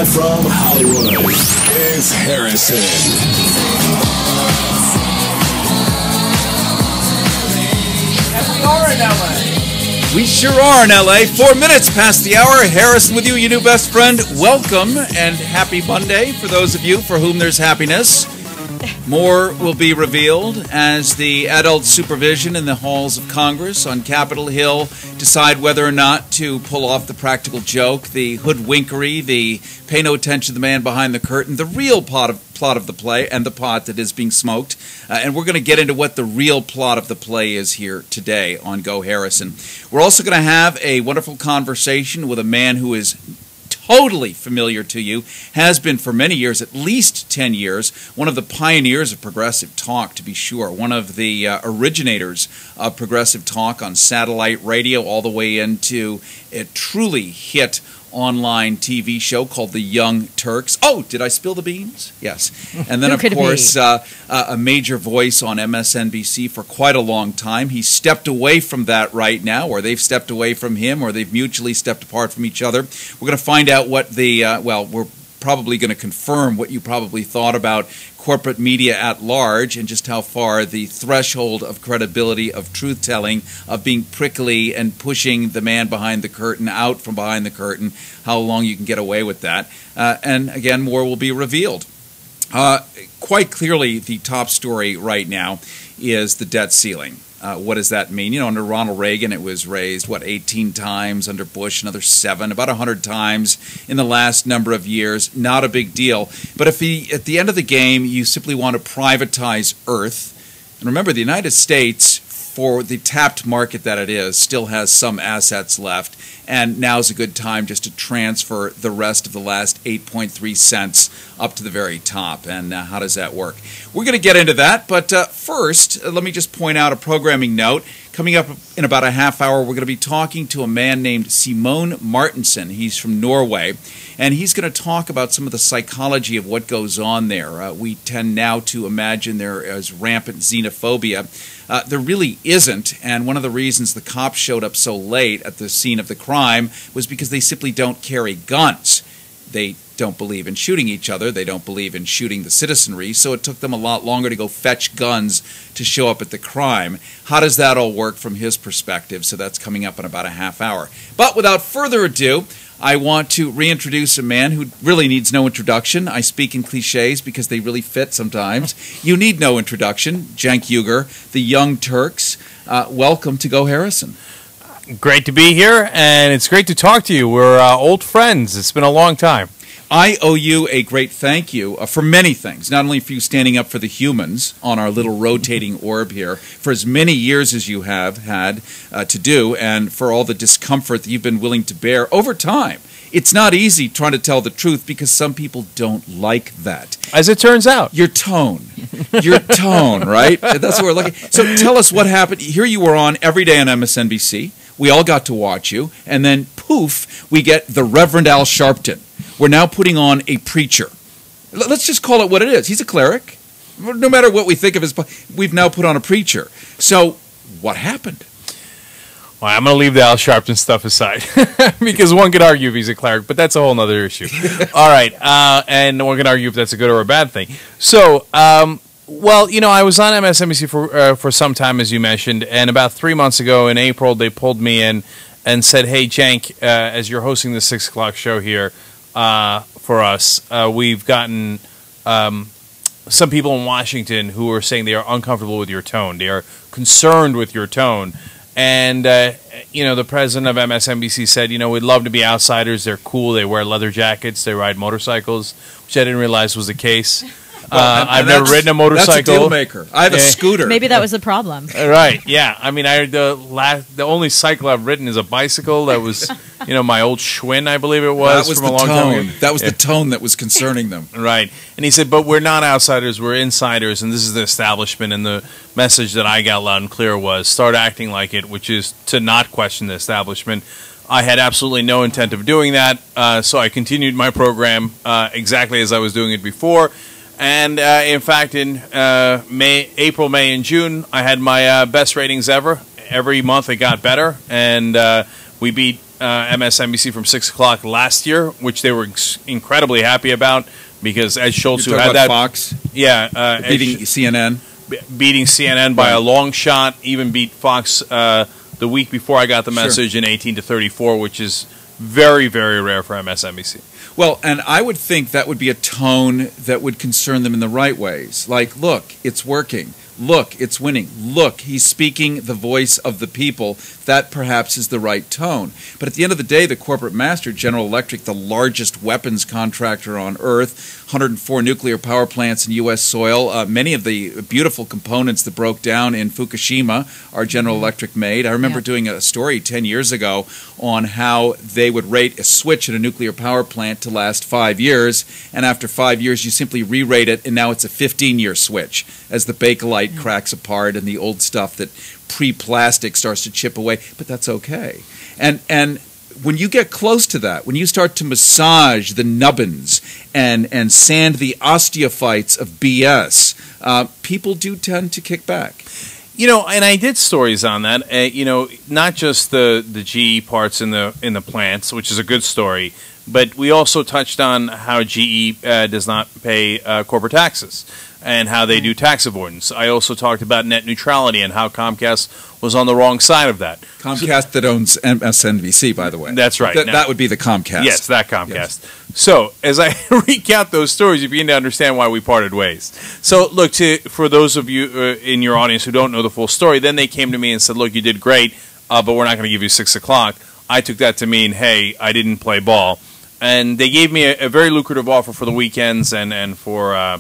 Live from Hollywood, it's Harrison. And we are in LA. We sure are in LA. 4 minutes past the hour. Harrison with you, your new best friend. Welcome and happy Monday for those of you for whom there's happiness. More will be revealed as the adult supervision in the halls of Congress on Capitol Hill decide whether or not to pull off the practical joke, the hoodwinkery, the pay no attention to the man behind the curtain, the real plot of the play, and the pot that is being smoked. And we're going to get into what the real plot of the play is here today on Go Harrison. We're also going to have a wonderful conversation with a man who is totally familiar to you, has been for many years, at least 10 years, one of the pioneers of progressive talk, to be sure, one of the originators of progressive talk on satellite radio all the way into a truly hit online TV show called The Young Turks. Oh, did I spill the beans? Yes. And then, of course, a major voice on MSNBC for quite a long time. He stepped away from that right now, or they've stepped away from him, or they've mutually stepped apart from each other. We're going to find out what the, well, we're probably going to confirm what you probably thought about corporate media at large and just how far the threshold of credibility, of truth-telling, of being prickly and pushing the man behind the curtain out from behind the curtain, how long you can get away with that. And again, more will be revealed. Quite clearly, the top story right now is the debt ceiling. What does that mean? You know, under Ronald Reagan, it was raised, 18 times. Under Bush, another 7, about 100 times in the last number of years. Not a big deal. But if at the end of the game, you simply want to privatize Earth, and remember, the United States, for the tapped market that it is, still has some assets left, and now's a good time just to transfer the rest of the last 8.3 cents up to the very top. And how does that work? We're going to get into that, but first, let me just point out a programming note. Coming up in about a half hour, we're going to be talking to a man named Simone Martinsen. He's from Norway, and he's going to talk about some of the psychology of what goes on there. We tend now to imagine there is rampant xenophobia. There really isn't, and one of the reasons the cops showed up so late at the scene of the crime was because they simply don't carry guns. They don't believe in shooting each other. They don't believe in shooting the citizenry, so it took them a lot longer to go fetch guns to show up at the crime. How does that all work from his perspective? So that's coming up in about a half hour. But without further ado, I want to reintroduce a man who really needs no introduction. I speak in cliches because they really fit sometimes. You need no introduction. Cenk Uygur, the Young Turks. Welcome to Go Harrison. Great to be here, and it's great to talk to you. We're old friends. It's been a long time. I owe you a great thank you for many things, not only for you standing up for the humans on our little rotating orb here, for as many years as you have had to do, and for all the discomfort that you've been willing to bear over time. It's not easy trying to tell the truth because some people don't like that. As it turns out. Your tone, right? That's what we're looking. So tell us what happened. Here you were on every day on MSNBC. We all got to watch you, and then poof, we get the Reverend Al Sharpton. We're now putting on a preacher. Let's just call it what it is. He's a cleric. No matter what we think of his, we've now put on a preacher. So what happened? Well, I'm going to leave the Al Sharpton stuff aside because one could argue if he's a cleric, but that's a whole other issue. All right, and one can argue if that's a good or a bad thing. So, well, you know, I was on MSNBC for some time, as you mentioned, and about 3 months ago in April, they pulled me in and said, hey, Cenk, as you're hosting the 6 o'clock show here for us, we've gotten some people in Washington who are saying they are uncomfortable with your tone. They are concerned with your tone. And, you know, the president of MSNBC said, you know, we'd love to be outsiders. They're cool. They wear leather jackets. They ride motorcycles, which I didn't realize was the case. I've never ridden a motorcycle. That's a deal maker. I have a scooter. Maybe that was the problem. Right? Yeah. I mean, the only cycle I've ridden is a bicycle. That was, you know, my old Schwinn, I believe it was, from a long time ago. That was the tone that was concerning them. Right. And he said, but we're not outsiders. We're insiders, and this is the establishment. And the message that I got loud and clear was start acting like it, which is to not question the establishment. I had absolutely no intent of doing that, so I continued my program exactly as I was doing it before. And in fact, in April, May, and June, I had my best ratings ever. Every month it got better, and we beat MSNBC from 6 o'clock last year, which they were incredibly happy about because Ed Schultz, who had that Fox, beating CNN, beating CNN by a long shot, even beat Fox the week before I got the message in 18-34, which is very, very rare for MSNBC. Well, and I would think that would be a tone that would concern them in the right ways. Like, look, it's working. Look, it's winning. Look, he's speaking the voice of the people. That perhaps is the right tone. But at the end of the day, the corporate master, General Electric, the largest weapons contractor on Earth, 104 nuclear power plants in U.S. soil, many of the beautiful components that broke down in Fukushima are General Electric made. I remember doing a story 10 years ago on how they would rate a switch in a nuclear power plant to last 5 years, and after 5 years you simply re-rate it, and now it's a 15-year switch as the Bakelite cracks apart and the old stuff that pre-plastic starts to chip away, but that's okay. And when you get close to that, when you start to massage the nubbins and sand the osteophytes of BS, people do tend to kick back. You know, and I did stories on that. You know, not just the GE parts in the plants, which is a good story, but we also touched on how GE does not pay corporate taxes and how they do tax avoidance. I also talked about net neutrality and how Comcast was on the wrong side of that. Comcast that owns MSNBC, by the way. That's right. That would be the Comcast. Yes, that Comcast. Yes. So, as I recount those stories, you begin to understand why we parted ways. So, look, for those of you in your audience who don't know the full story, then they came to me and said, look, you did great, but we're not going to give you 6 o'clock. I took that to mean, hey, I didn't play ball. And they gave me a very lucrative offer for the weekends and for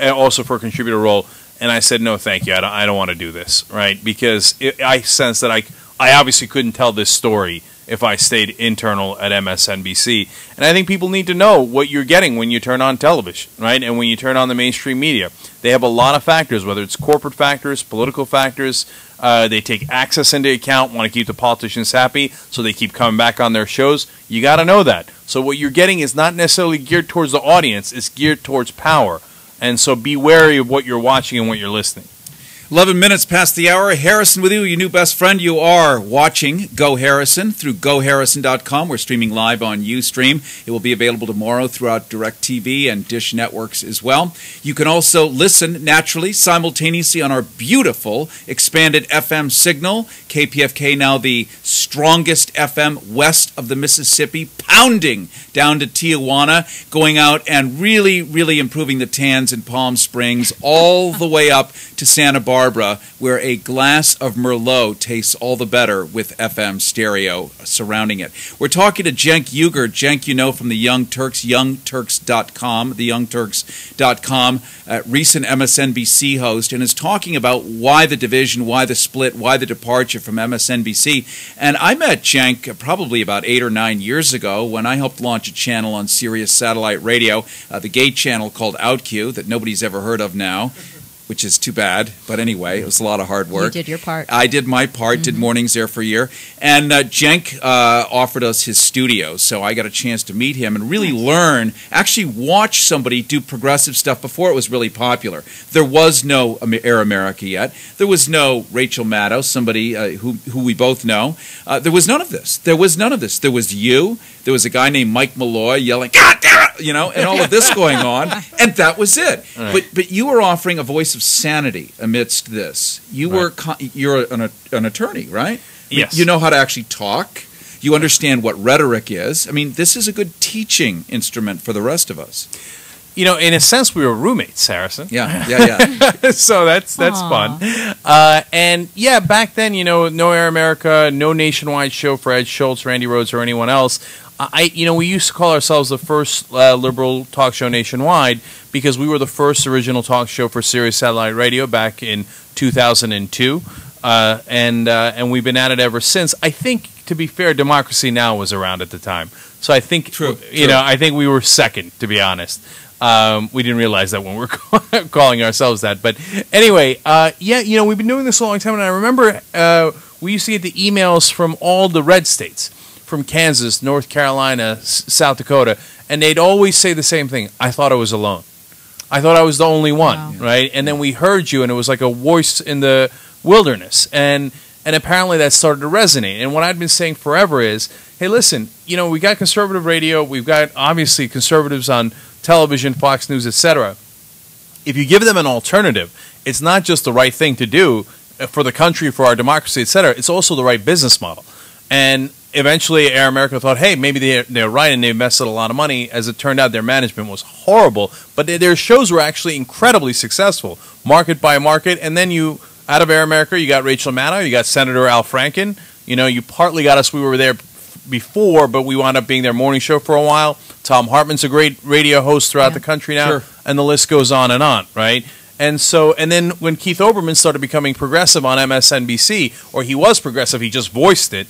also for a contributor role. And I said, no, thank you. I don't want to do this, right? Because I sense that I obviously couldn't tell this story if I stayed internal at MSNBC. And I think people need to know what you're getting when you turn on television, right? And when you turn on the mainstream media. They have a lot of factors, whether it's corporate factors, political factors. They take access into account, want to keep the politicians happy, so they keep coming back on their shows. You got to know that. So what you're getting is not necessarily geared towards the audience. It's geared towards power. And so be wary of what you're watching and what you're listening. 11 minutes past the hour. Harrison with you, your new best friend. You are watching Go Harrison through GoHarrison.com. We're streaming live on Ustream. It will be available tomorrow throughout DirecTV and Dish networks as well. You can also listen naturally, simultaneously on our beautiful expanded FM signal. KPFK now the strongest FM west of the Mississippi, pounding down to Tijuana, going out and really, really improving the tans in Palm Springs, all the way up to Santa Barbara, where a glass of Merlot tastes all the better with FM stereo surrounding it. We're talking to Cenk Uygur. Cenk, you know, from the Young Turks, youngturks.com, theyoungturks.com, recent MSNBC host, and is talking about why the division, why the split, why the departure from MSNBC. And I met Cenk probably about 8 or 9 years ago when I helped launch a channel on Sirius Satellite Radio, the gay channel called OutQ that nobody's ever heard of now, which is too bad. But anyway, it was a lot of hard work. You did your part. I did my part, did mornings there for a year. And Cenk offered us his studio, so I got a chance to meet him and really learn, actually watch somebody do progressive stuff before it was really popular. There was no Air America yet. There was no Rachel Maddow, somebody who we both know. There was none of this. There was none of this. There was you. There was a guy named Mike Malloy yelling, "God damn it!" You know, and all of this going on, and that was it. Right. But you were offering a voice of sanity amidst this. You were you're an attorney, right? Yes. You know how to actually talk. You understand what rhetoric is. I mean, this is a good teaching instrument for the rest of us. You know, in a sense, we were roommates, Harrison. Yeah. So that's fun. And yeah, back then, you know, no Air America, no nationwide show for Ed Schultz, Randy Rhoads, or anyone else. We used to call ourselves the first liberal talk show nationwide because we were the first original talk show for Sirius Satellite Radio back in 2002, and we've been at it ever since. I think, to be fair, Democracy Now! Was around at the time, so I think I think we were second, to be honest. We didn't realize that when we were calling ourselves that, but anyway, we've been doing this a long time, and I remember we used to get the emails from all the red states. From Kansas, North Carolina, South Dakota, and they'd always say the same thing. I thought I was alone. I thought I was the only one, right? And then we heard you, and it was like a voice in the wilderness. And And apparently that started to resonate. And what I've been saying forever is, hey, listen, we got conservative radio, we've got obviously conservatives on television, Fox News, etc. If you give them an alternative, it's not just the right thing to do for the country, for our democracy, etc. It's also the right business model. And eventually Air America thought, hey, maybe they're right and they invested a lot of money. As it turned out, their management was horrible. But their shows were actually incredibly successful, market by market. And then out of Air America, you got Rachel Maddow, you got Senator Al Franken. You partly got us. We were there before, but we wound up being their morning show for a while. Tom Hartman's a great radio host throughout the country now. Sure. And the list goes on, right? And then when Keith Olbermann started becoming progressive on MSNBC, or he was progressive, he just voiced it,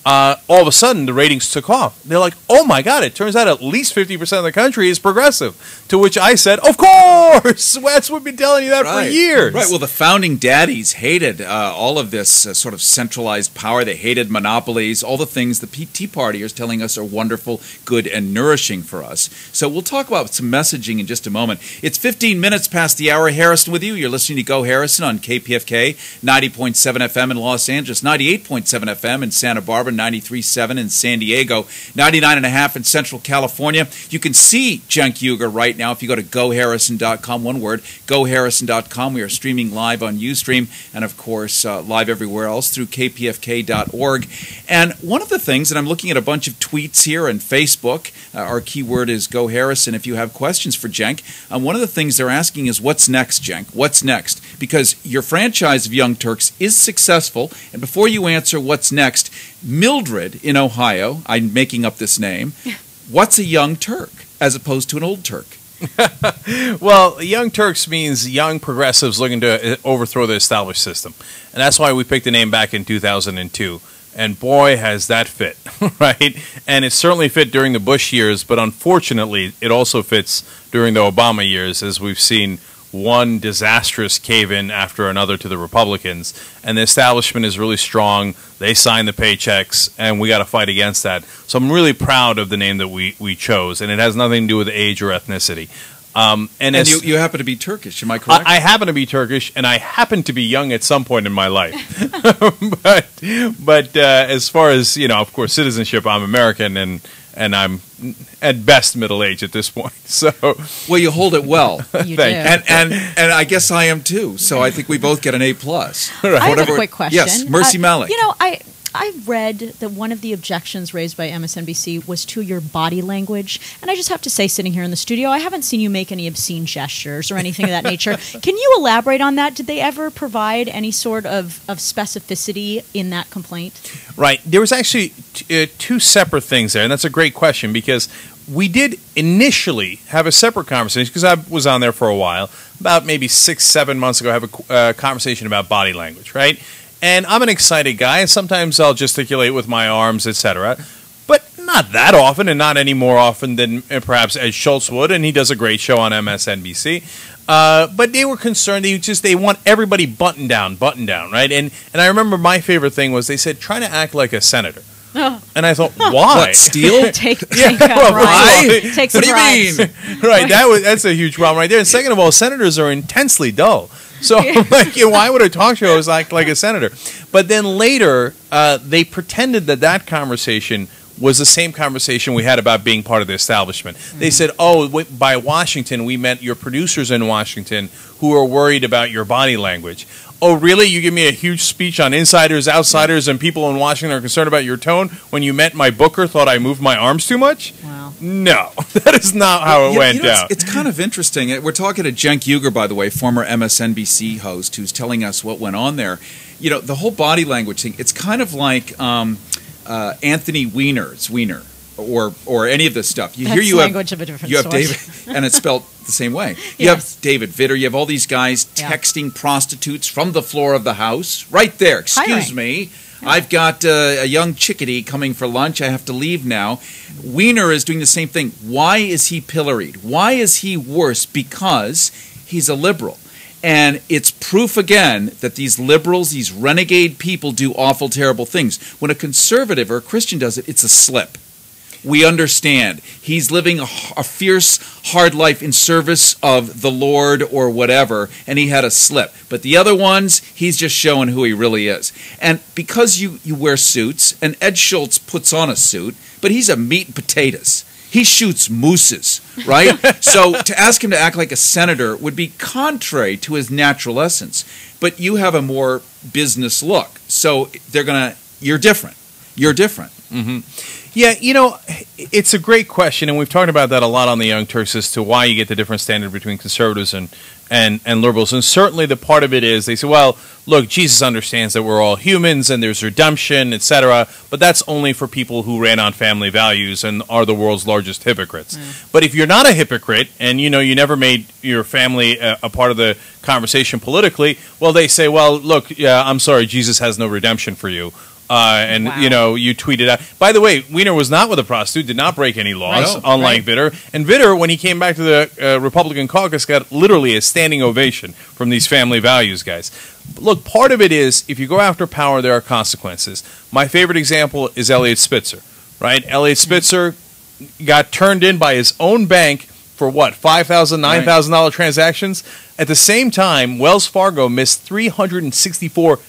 all of a sudden the ratings took off. They're like, oh my God, it turns out at least 50% of the country is progressive. To which I said, of course! That's what we've been telling you that for years. Right, well, the founding daddies hated all of this sort of centralized power. They hated monopolies, all the things the Tea Partiers telling us are wonderful, good, and nourishing for us. So we'll talk about some messaging in just a moment. It's 15 minutes past the hour. Harrison with you. You're listening to Go Harrison on KPFK, 90.7 FM in Los Angeles, 98.7 FM in Santa Barbara, 93.7 in San Diego, 99.5 in Central California. You can see Cenk Uygur right now if you go to goharrison.com, one word, goharrison.com. We are streaming live on Ustream and, of course, live everywhere else through kpfk.org. And one of the things, and I'm looking at a bunch of tweets here on Facebook, our keyword is Go Harrison if you have questions for Cenk. One of the things they're asking is, what's next, Cenk? What's next? Because your franchise of Young Turks is successful, and before you answer what's next, Mildred in Ohio, I'm making up this name, what's a Young Turk as opposed to an old Turk? Well, Young Turks means young progressives looking to overthrow the established system. And that's why we picked the name back in 2002. And boy, has that fit, right? And it certainly fit during the Bush years, but unfortunately, it also fits during the Obama years, as we've seen one disastrous cave-in after another to the Republicans. And the establishment is really strong. They sign the paychecks, and we got to fight against that. So I'm really proud of the name that we chose, and it has nothing to do with age or ethnicity. And you happen to be Turkish, am I correct? I happen to be Turkish, and I happen to be young at some point in my life. but as far as, of course, citizenship, I'm American, and I'm at best middle age at this point. So, well, you hold it well. You do. And I guess I am too. So I think we both get an A+. Right. I have a quick question. Yes, Mercy Malik. I read that one of the objections raised by MSNBC was to your body language. And I just have to say, sitting here in the studio, I haven't seen you make any obscene gestures or anything of that nature. Can you elaborate on that? Did they ever provide any sort of specificity in that complaint? Right. There was actually two separate things there. And that's a great question, because we did initially have a separate conversation, because I was on there for a while, about maybe 6-7 months ago, have a conversation about body language, right? And I'm an excited guy, and sometimes I'll gesticulate with my arms, etc. But not that often, and not any more often than perhaps Ed Schultz would, and he does a great show on MSNBC. But they were concerned. They want everybody buttoned down, right? And I remember my favorite thing was they said, try to act like a senator. Oh. And I thought, why? What, steal? Take some bribes. What do you mean? Right, that's a huge problem right there. And second of all, senators are intensely dull. So I'm like, why would a talk show act like a senator? But then later, they pretended that conversation was the same conversation we had about being part of the establishment. Mm-hmm. They said, by Washington, we meant your producers in Washington who are worried about your body language. Oh, really? You give me a huge speech on insiders, outsiders, and people in Washington are concerned about your tone when you meant my booker thought I moved my arms too much? Wow. No, that is not how it went down. It's kind of interesting. We're talking to Cenk Uygur, by the way, former MSNBC host, who's telling us what went on there. The whole body language thing, it's kind of like Anthony Weiner's Weiner. Or any of this stuff. You language of a different you have source. David, and it's spelled the same way. You Yes. have David Vitter. You have all these guys texting prostitutes from the floor of the house. Right there. Excuse me. Yeah. I've got a young chickadee coming for lunch. I have to leave now. Weiner is doing the same thing. Why is he pilloried? Why is he worse? Because he's a liberal. And it's proof again that these liberals, these renegade people do awful, terrible things. When a conservative or a Christian does it, it's a slip. we understand. He's living a fierce, hard life in service of the Lord or whatever, and he had a slip. But the other ones, he's just showing who he really is. And because you wear suits, and Ed Schultz puts on a suit, but he's a meat and potatoes. He shoots mooses, right? So to ask him to act like a senator would be contrary to his natural essence. But you have a more business look. So you're different. You're different. Mm-hmm. Yeah, it's a great question, and we've talked about that a lot on the Young Turks as to why you get the different standard between conservatives and liberals. And certainly the part of it is they say, well, look, Jesus understands that we're all humans and there's redemption, etc., but that's only for people who ran on family values and are the world's largest hypocrites. But if you're not a hypocrite and you never made your family a part of the conversation politically, well, they say, well, look, I'm sorry, Jesus has no redemption for you. You tweeted out. By the way, Weiner was not with a prostitute, did not break any laws, unlike Vitter. And Vitter, when he came back to the Republican caucus, got literally a standing ovation from these family values guys. Look, part of it is, if you go after power, there are consequences. My favorite example is Elliot Spitzer, right? Elliot Spitzer got turned in by his own bank for what, $5,000, $9,000 transactions? At the same time, Wells Fargo missed $364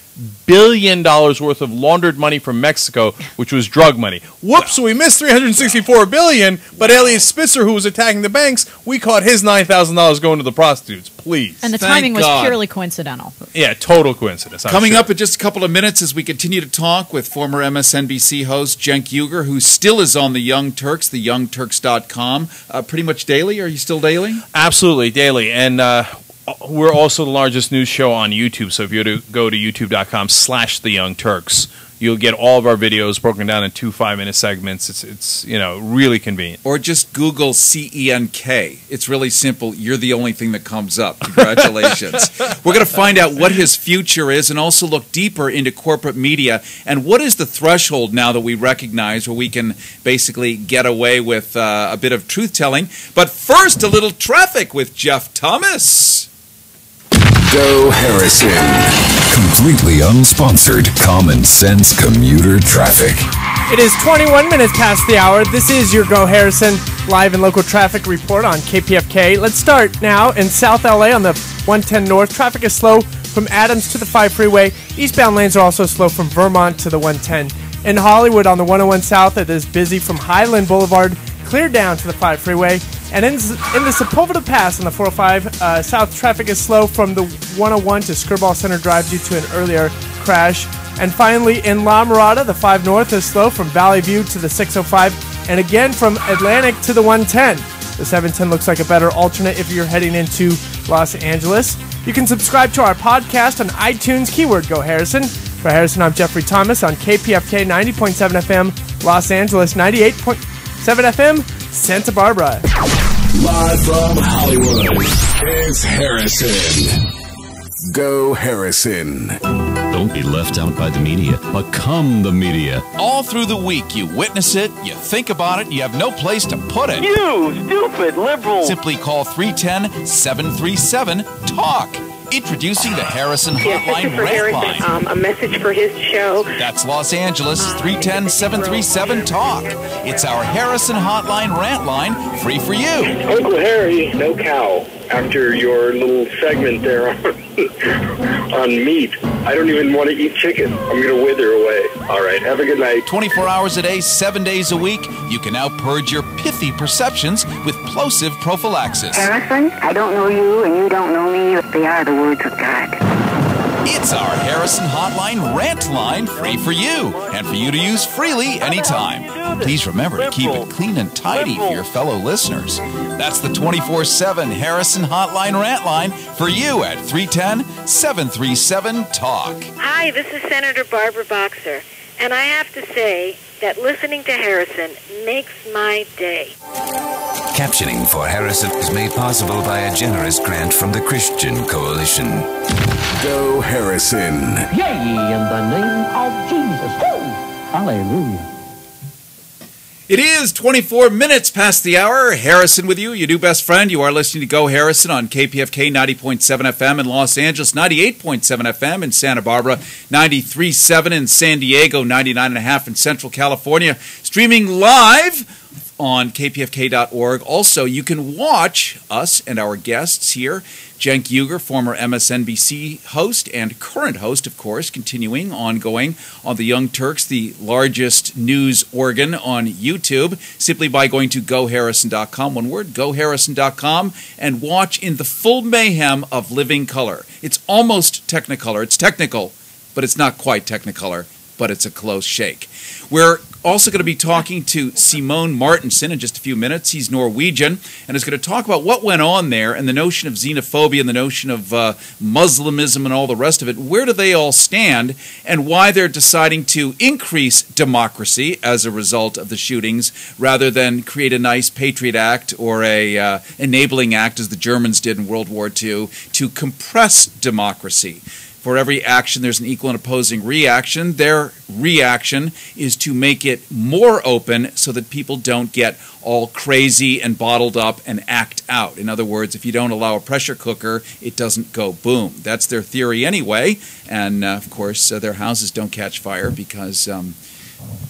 billion worth of laundered money from Mexico, which was drug money. Whoops, so we missed $364 billion, but Elliot Spitzer, who was attacking the banks, we caught his $9,000 going to the prostitutes. Please. And the timing was purely coincidental. Yeah, total coincidence. Coming up in just a couple of minutes as we continue to talk with former MSNBC host Cenk Uygur, who still is on the Young Turks, theyoungturks.com, pretty much daily. Are you still daily? Absolutely, daily. And we're also the largest news show on YouTube, so if you go to youtube.com/theyoungturks, you'll get all of our videos broken down in 2 5-minute segments. It's really convenient. Or just Google CENK. It's really simple. You're the only thing that comes up. Congratulations. We're going to find out what his future is and also look deeper into corporate media and what is the threshold now that we recognize where we can basically get away with a bit of truth-telling. But first, a little traffic with Jeff Thomas. Go Harrison. Completely unsponsored, common sense commuter traffic. It is 21 minutes past the hour. This is your Go Harrison live and local traffic report on KPFK. Let's start now in South LA on the 110 North. Traffic is slow from Adams to the 5 freeway. Eastbound lanes are also slow from Vermont to the 110. In Hollywood on the 101 South, it is busy from Highland Boulevard clear down to the 5 freeway. And in the Sepulveda Pass on the 405 South, traffic is slow from the 101 to Skirball Center Drive due to an earlier crash. And finally, in La Mirada, the 5 North is slow from Valley View to the 605, and again from Atlantic to the 110. The 710 looks like a better alternate if you're heading into Los Angeles. You can subscribe to our podcast on iTunes, keyword Go Harrison. For Harrison, I'm Jeffrey Thomas on KPFK 90.7 FM, Los Angeles 98.7 FM, Santa Barbara. Live from Hollywood, it's Harrison. Go Harrison. Don't be left out by the media. Become the media. All through the week, you witness it, you think about it, you have no place to put it. You stupid liberal. Simply call 310-737-TALK. Introducing the Harrison Hotline Rant Line. A message for his show. That's Los Angeles, 310-737-TALK. It's our Harrison Hotline Rant Line, free for you. Uncle Harry, no cow. After your little segment there on meat, I don't even want to eat chicken. I'm going to wither away. All right, have a good night. 24 hours a day, 7 days a week, you can now purge your pithy perceptions with plosive prophylaxis. Harrison, I don't know you and you don't know me. They are the words of God. It's our Harrison Hotline Rant Line, free for you, and for you to use freely anytime. Please remember to keep it clean and tidy for your fellow listeners. That's the 24/7 Harrison Hotline Rant Line for you at 310-737-TALK. Hi, this is Senator Barbara Boxer, and I have to say that listening to Harrison makes my day. Captioning for Harrison is made possible by a generous grant from the Christian Coalition. Go Harrison. Yea, in the name of Jesus. Woo! Hallelujah. It is 24 minutes past the hour. Harrison with you, your new best friend. You are listening to Go Harrison on KPFK 90.7 FM in Los Angeles, 98.7 FM in Santa Barbara, 93.7 in San Diego, 99.5 in Central California. Streaming live on kpfk.org. Also, you can watch us and our guests here. Cenk Uygur, former MSNBC host and current host, of course, ongoing on the Young Turks, the largest news organ on YouTube, simply by going to goharrison.com, one word, goharrison.com, and watch in the full mayhem of living color. It's almost Technicolor. It's technical, but it's not quite Technicolor, but it's a close shake. We're also going to be talking to Simone Martinson in just a few minutes. He's Norwegian and is going to talk about what went on there and the notion of xenophobia and the notion of Muslimism and all the rest of it. Where do they all stand and why they're deciding to increase democracy as a result of the shootings rather than create a nice Patriot Act or a enabling act as the Germans did in World War II to compress democracy. For every action, there's an equal and opposing reaction. Their reaction is to make it more open so that people don't get all crazy and bottled up and act out. In other words, if you don't allow a pressure cooker, it doesn't go boom. That's their theory anyway. And, of course, their houses don't catch fire because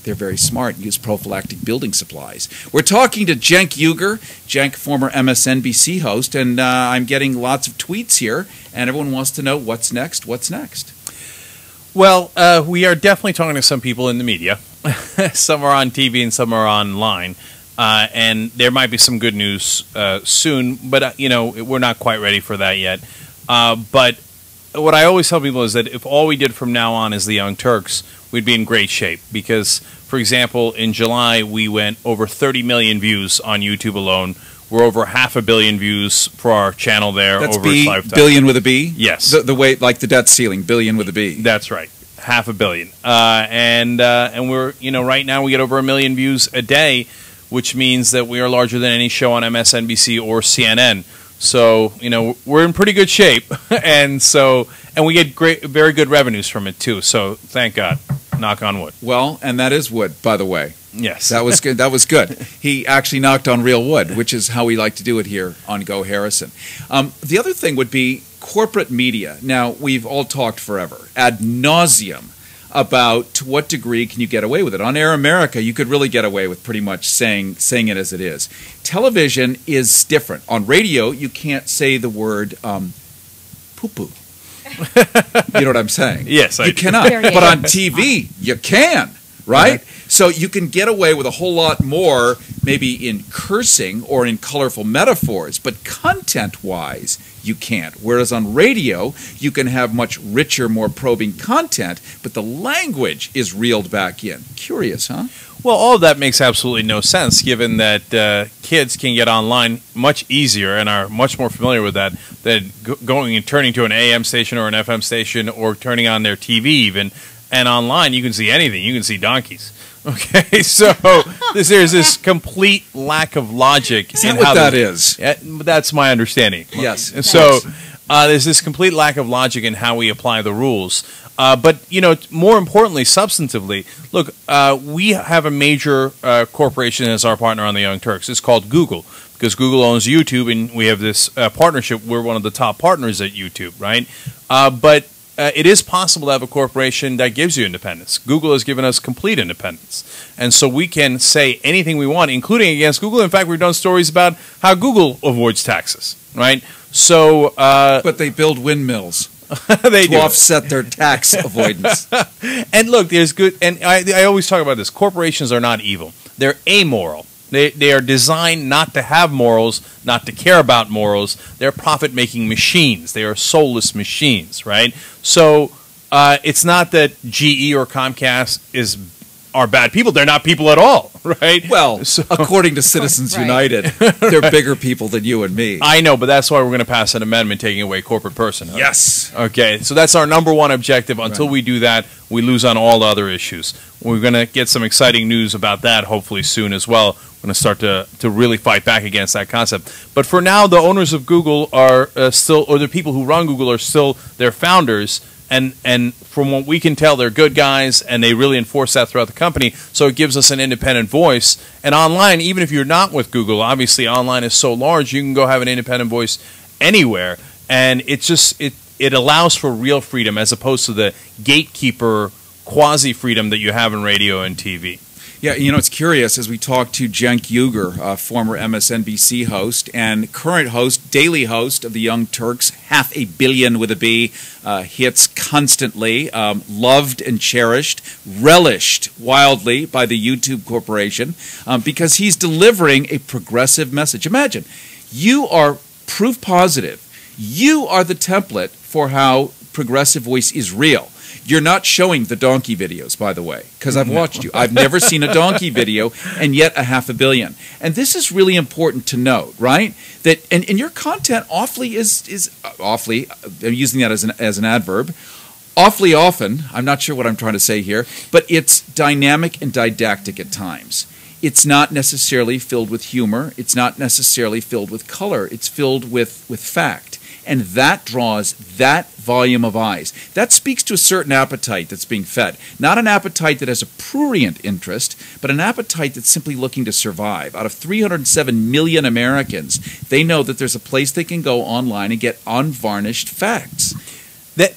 they're very smart and use prophylactic building supplies. We're talking to Cenk Uygur, Cenk, former MSNBC host, and I'm getting lots of tweets here, and everyone wants to know what's next, what's next. Well, we are definitely talking to some people in the media. Some are on TV and some are online. And there might be some good news soon, but, we're not quite ready for that yet. But what I always tell people is that if all we did from now on is the Young Turks, we'd be in great shape because, for example, in July we went over 30 million views on YouTube alone. We're over 500 million views for our channel there. That's over its lifetime. Billion with a B? Yes. The way, like the debt ceiling, billion with a B. That's right. 500 million. And we're, right now we get over 1 million views a day, which means that we are larger than any show on MSNBC or CNN. So, we're in pretty good shape, and we get very good revenues from it too. So, thank God. Knock on wood. Well, and that is wood, by the way. Yes. That was good. That was good. He actually knocked on real wood, which is how we like to do it here on Go Harrison. The other thing would be corporate media. Now, we've all talked forever, ad nauseum, about to what degree can you get away with it. On Air America, you could really get away with pretty much saying it as it is. Television is different. On radio, you can't say the word poo-poo. You know what I'm saying? Yes, I do. You cannot. But on TV, you can, right? So you can get away with a whole lot more, maybe in cursing or in colorful metaphors, but content-wise, you can't. Whereas on radio, you can have much richer, more probing content, but the language is reeled back in. Curious, huh? Well, all of that makes absolutely no sense, given that kids can get online much easier and are much more familiar with that than going and turning to an AM station or an FM station or turning on their TV even. And online, you can see anything. You can see donkeys. Okay, so there's this complete lack of logic. Is that what that is? That's my understanding. Yes. So there's this complete lack of logic in how we apply the rules. But, more importantly, substantively, look, we have a major corporation as our partner on the Young Turks. It's called Google, because Google owns YouTube, and we have this partnership. We're one of the top partners at YouTube, right? But it is possible to have a corporation that gives you independence. Google has given us complete independence. And so we can say anything we want, including against Google. In fact, we've done stories about how Google avoids taxes, right? So, but they build windmills. They to offset their tax avoidance. And look, there's good, and I always talk about this. Corporations are not evil. They're amoral. They are designed not to have morals, not to care about morals. They're profit-making machines. They are soulless machines, right? So it's not that GE or Comcast are bad people. They're not people at all, right? Well, according to Citizens United, they're bigger people than you and me. I know, but that's why we're going to pass an amendment taking away corporate personhood. Yes. Okay, so that's our number one objective. Until we do that, we lose on all the other issues. We're going to get some exciting news about that hopefully soon as well. We're going to start to really fight back against that concept. But for now, the owners of Google are still, or the people who run Google are still their founders, And from what we can tell, they're good guys, and they really enforce that throughout the company. So it gives us an independent voice. And online, even if you're not with Google, obviously online is so large, you can go have an independent voice anywhere. And it's just it allows for real freedom as opposed to the gatekeeper quasi-freedom that you have in radio and TV. Yeah, you know, it's curious as we talk to Cenk Uygur, former MSNBC host and current host, daily host of the Young Turks, 500 million with a B, hits constantly, loved and cherished, relished wildly by the YouTube Corporation, because he's delivering a progressive message. Imagine, you are proof positive. You are the template for how progressive voice is real. You're not showing the donkey videos, by the way, because I've watched you. I've never seen a donkey video, and yet 500 million. And this is really important to note, right? That and your content awfully is awfully. I'm using that as an adverb. Awfully often. I'm not sure what I'm trying to say here, but it's dynamic and didactic at times. It's not necessarily filled with humor. It's not necessarily filled with color. It's filled with fact. And that draws that volume of eyes. That speaks to a certain appetite that's being fed. Not an appetite that has a prurient interest, but an appetite that's simply looking to survive. Out of 307 million Americans, they know that there's a place they can go online and get unvarnished facts.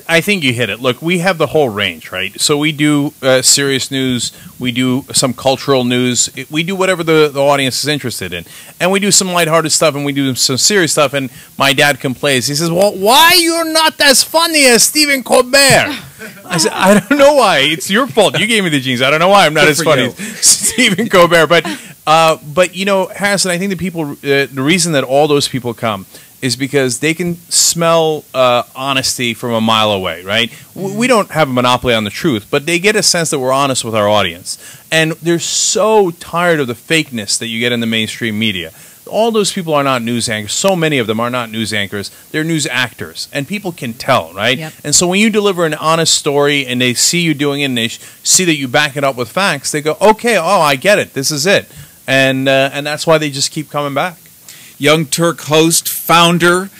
I think you hit it. Look, we have the whole range, right? So we do serious news, we do some cultural news, we do whatever the audience is interested in. And we do some lighthearted stuff and we do some serious stuff. And my dad complains. He says, well, why you're not as funny as Stephen Colbert? I said, I don't know why. It's your fault. You gave me the genes. I don't know why I'm not as funny as Stephen Colbert. But you know, Harrison, I think the reason that all those people come is because they can smell honesty from a mile away, right? We don't have a monopoly on the truth, but they get a sense that we're honest with our audience. And they're so tired of the fakeness that you get in the mainstream media. All those people are not news anchors. So many of them are not news anchors. They're news actors. And people can tell, right? Yep. And so when you deliver an honest story and they see you doing it and they see that you back it up with facts, they go, okay, oh, I get it. This is it. And that's why they just keep coming back. Young Turk host, founder,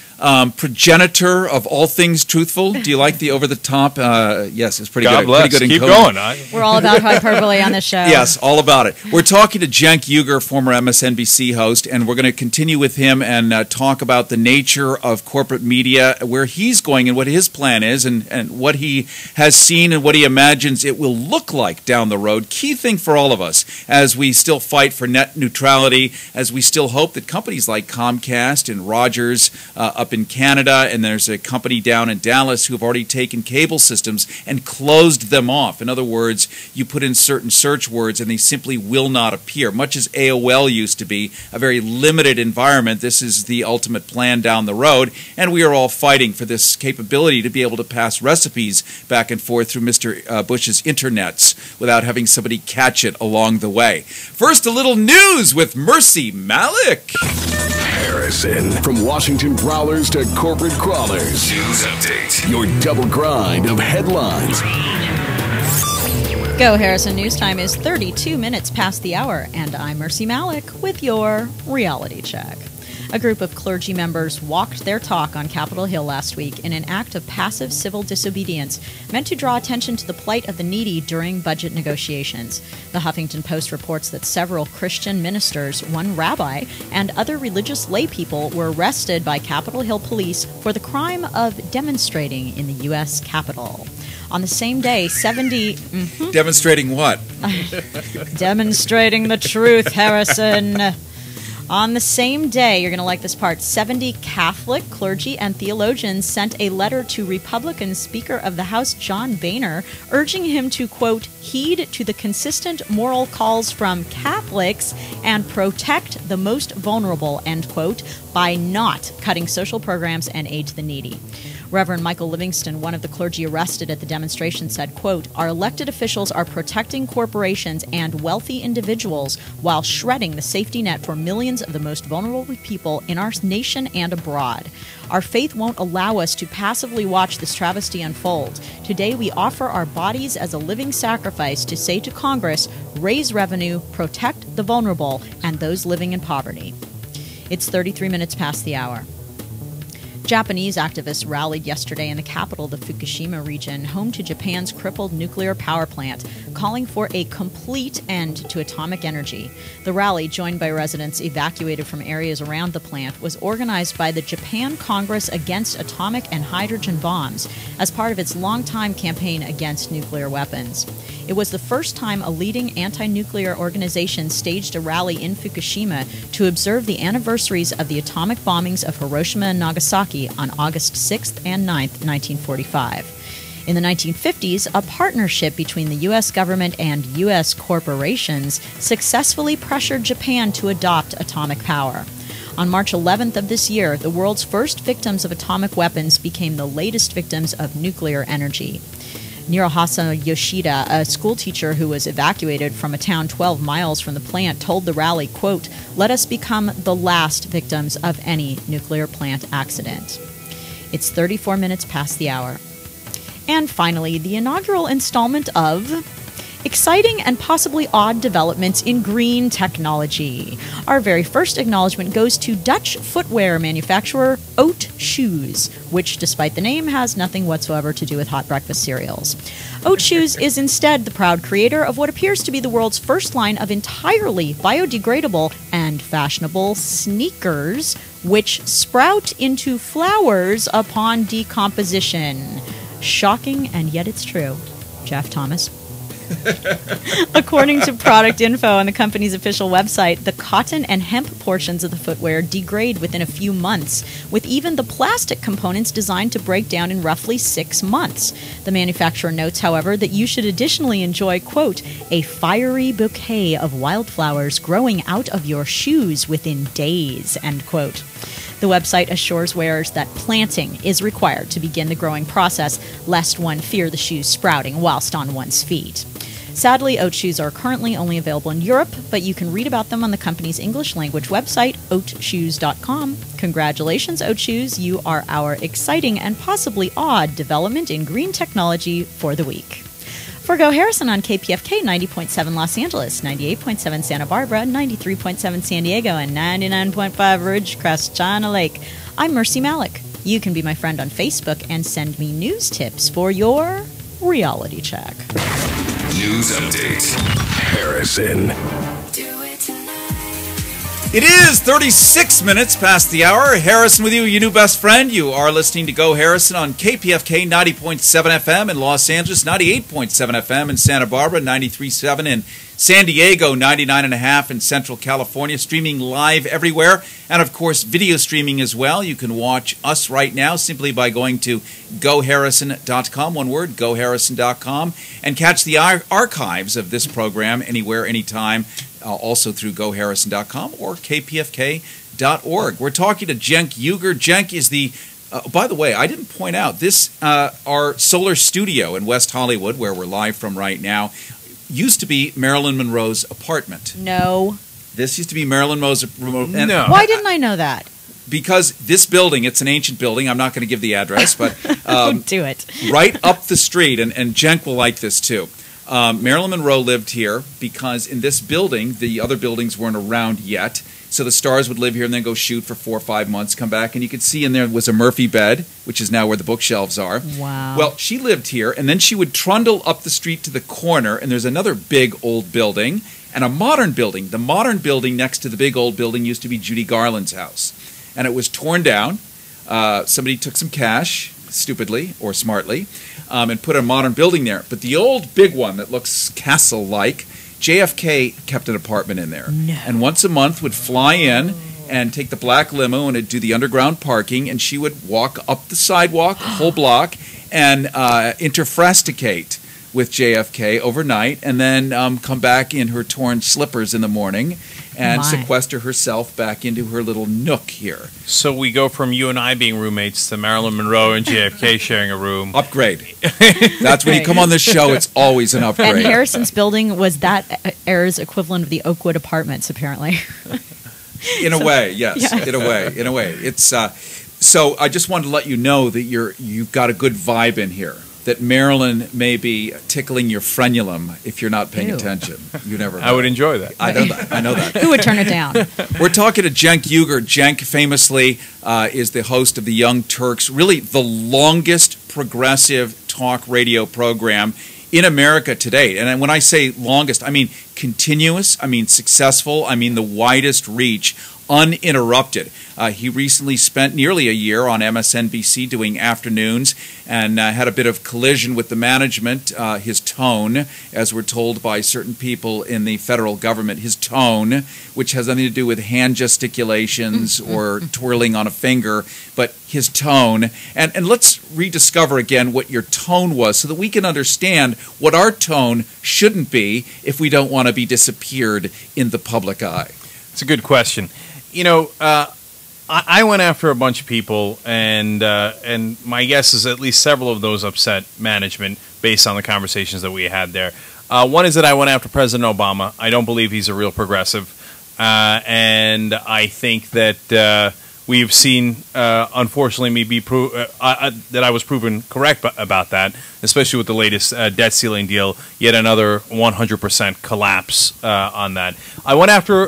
progenitor of all things truthful. Do you like the over-the-top? Yes, it's pretty God good. bless. Pretty good Keep encoding. going. We're all about hyperbole on this show. Yes, all about it. We're talking to Cenk Uygur, former MSNBC host, and we're going to continue with him and talk about the nature of corporate media, where he's going and what his plan is and what he has seen and what he imagines it will look like down the road. Key thing for all of us as we still fight for net neutrality, as we still hope that companies like Comcast and Rogers up in Canada, and there's a company down in Dallas who have already taken cable systems and closed them off. In other words, you put in certain search words and they simply will not appear. Much as AOL used to be, a very limited environment, this is the ultimate plan down the road, and we are all fighting for this capability to be able to pass recipes back and forth through Mr. Bush's internets without having somebody catch it along the way. First, a little news with Mercy Malik. Harrison. From Washington prowlers to corporate crawlers. News update. Your double grind of headlines. Go Harrison News Time is 32 minutes past the hour, and I'm Mercy Malik with your reality check. A group of clergy members walked their talk on Capitol Hill last week in an act of passive civil disobedience meant to draw attention to the plight of the needy during budget negotiations. The Huffington Post reports that several Christian ministers, one rabbi, and other religious laypeople were arrested by Capitol Hill police for the crime of demonstrating in the U.S. Capitol. On the same day, 70... Demonstrating what? Demonstrating the truth, Harrison. On the same day, you're going to like this part, 70 Catholic clergy and theologians sent a letter to Republican Speaker of the House John Boehner urging him to, quote, heed to the consistent moral calls from Catholics and protect the most vulnerable, end quote, by not cutting social programs and aid to the needy. Reverend Michael Livingston, one of the clergy arrested at the demonstration, said, quote, our elected officials are protecting corporations and wealthy individuals while shredding the safety net for millions of the most vulnerable people in our nation and abroad. Our faith won't allow us to passively watch this travesty unfold. Today we offer our bodies as a living sacrifice to say to Congress, raise revenue, protect the vulnerable, and those living in poverty. It's 33 minutes past the hour. Japanese activists rallied yesterday in the capital, the Fukushima region, home to Japan's crippled nuclear power plant, calling for a complete end to atomic energy. The rally, joined by residents evacuated from areas around the plant, was organized by the Japan Congress Against Atomic and Hydrogen Bombs as part of its long-time campaign against nuclear weapons. It was the first time a leading anti-nuclear organization staged a rally in Fukushima to observe the anniversaries of the atomic bombings of Hiroshima and Nagasaki on August 6th and 9th, 1945. In the 1950s, a partnership between the U.S. government and U.S. corporations successfully pressured Japan to adopt atomic power. On March 11th of this year, the world's first victims of atomic weapons became the latest victims of nuclear energy. Nirohasa Yoshida, a schoolteacher who was evacuated from a town 12 miles from the plant, told the rally, quote, "Let us become the last victims of any nuclear plant accident." It's 34 minutes past the hour. And finally, the inaugural installment of exciting and possibly odd developments in green technology. Our very first acknowledgement goes to Dutch footwear manufacturer Oat Shoes, which, despite the name, has nothing whatsoever to do with hot breakfast cereals. Oat Shoes is instead the proud creator of what appears to be the world's first line of entirely biodegradable and fashionable sneakers, which sprout into flowers upon decomposition. Shocking, and yet it's true. Jeff Thomas. According to product info on the company's official website, the cotton and hemp portions of the footwear degrade within a few months, with even the plastic components designed to break down in roughly 6 months. The manufacturer notes, however, that you should additionally enjoy, quote, "a fiery bouquet of wildflowers growing out of your shoes within days," end quote. The website assures wearers that planting is required to begin the growing process, lest one fear the shoes sprouting whilst on one's feet. Sadly, Oat Shoes are currently only available in Europe, but you can read about them on the company's English language website, oatshoes.com. Congratulations, Oat Shoes. You are our exciting and possibly odd development in green technology for the week. For Go Harrison on KPFK 90.7 Los Angeles, 98.7 Santa Barbara, 93.7 San Diego, and 99.5 Ridgecrest, China Lake, I'm Mercy Malik. You can be my friend on Facebook and send me news tips for your reality check. News update. Harrison. It is 36 minutes past the hour. Harrison with you, your new best friend. You are listening to Go Harrison on KPFK 90.7 FM in Los Angeles, 98.7 FM in Santa Barbara, 93.7 in San Diego, 99.5 in Central California, streaming live everywhere, and of course video streaming as well. You can watch us right now simply by going to goharrison.com, one word, goharrison.com, and catch the archives of this program anywhere, anytime, also through goharrison.com or kpfk.org. We're talking to Cenk Uygur. Cenk is the by the way, I didn't point out this, our solar studio in West Hollywood, where we're live from right now, used to be Marilyn Monroe's apartment. No. This used to be Marilyn Monroe's apartment. No. Why didn't I know that? Because this building, it's an ancient building. I'm not going to give the address, but Don't do it. right up the street, and Cenk will like this too. Marilyn Monroe lived here because in this building, the other buildings weren't around yet. So the stars would live here and then go shoot for 4 or 5 months, come back, and you could see in there was a Murphy bed, which is now where the bookshelves are. Wow. Well, she lived here, and then she would trundle up the street to the corner, and there's another big old building and a modern building. The modern building next to the big old building used to be Judy Garland's house, and it was torn down. Somebody took some cash, stupidly or smartly, and put a modern building there. But the old big one that looks castle-like, JFK kept an apartment in there. No. And once a month would fly in and take the black limo and it'd do the underground parking, and she would walk up the sidewalk, a whole block, and interfresticate with JFK overnight, and then come back in her torn slippers in the morning and sequester herself back into her little nook here. So we go from you and I being roommates to Marilyn Monroe and JFK sharing a room. Upgrade. That's when you come on this show, it's always an upgrade. And Harrison's building was that era's equivalent of the Oakwood Apartments, apparently. In a way, yes. Yeah. In a way. It's so I just wanted to let you know that you've got a good vibe in here. that Marilyn may be tickling your frenulum if you're not paying Ew. attention. You never know. I would enjoy that. I know that. Who would turn it down? We're talking to Cenk Uygur. Cenk famously is the host of the Young Turks, really the longest progressive talk radio program in America today. And when I say longest, I mean continuous, I mean successful, I mean the widest reach, uninterrupted. He recently spent nearly a year on MSNBC doing afternoons and had a bit of collision with the management. His tone, as we're told by certain people in the federal government, his tone, which has nothing to do with hand gesticulations or twirling on a finger, but his tone. And let's rediscover again what your tone was so that we can understand what our tone shouldn't be if we don't want to be disappeared in the public eye. It's a good question. You know, I went after a bunch of people, and my guess is at least several of those upset management based on the conversations that we had there. One is that I went after President Obama. I don't believe he's a real progressive, and I think that we've seen, unfortunately, me be that I was proven correct about that, especially with the latest debt ceiling deal. Yet another 100% collapse on that. I went after